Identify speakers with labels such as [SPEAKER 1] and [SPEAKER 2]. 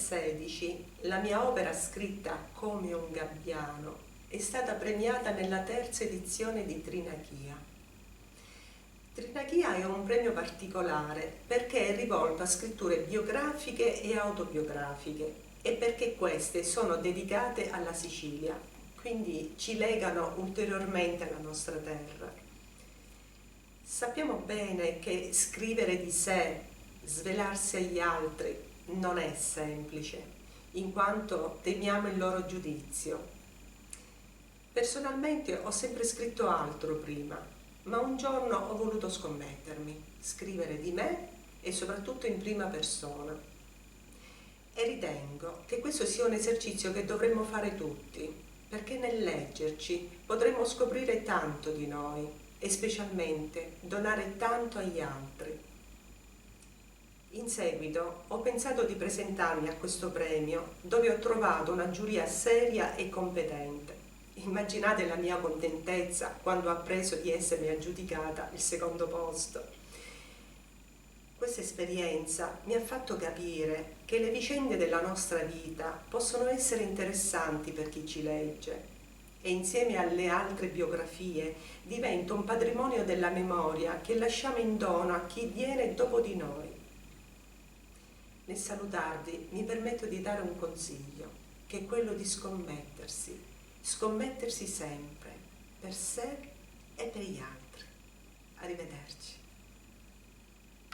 [SPEAKER 1] 2016 la mia opera scritta Come un gabbiano è stata premiata nella terza edizione di Trinachia. Trinachia è un premio particolare perché è rivolto a scritture biografiche e autobiografiche e perché queste sono dedicate alla Sicilia, quindi ci legano ulteriormente alla nostra terra. Sappiamo bene che scrivere di sé, svelarsi agli altri, non è semplice, in quanto temiamo il loro giudizio. Personalmente ho sempre scritto altro prima, ma un giorno ho voluto scommettermi, scrivere di me e soprattutto in prima persona. E ritengo che questo sia un esercizio che dovremmo fare tutti, perché nel leggerci potremmo scoprire tanto di noi e specialmente donare tanto agli altri. In seguito ho pensato di presentarmi a questo premio dove ho trovato una giuria seria e competente. Immaginate la mia contentezza quando ho appreso di essermi aggiudicata il secondo posto. Questa esperienza mi ha fatto capire che le vicende della nostra vita possono essere interessanti per chi ci legge e insieme alle altre biografie diventa un patrimonio della memoria che lasciamo in dono a chi viene dopo di noi. Nel salutarvi mi permetto di dare un consiglio, che è quello di scommettersi sempre, per sé e per gli altri. Arrivederci.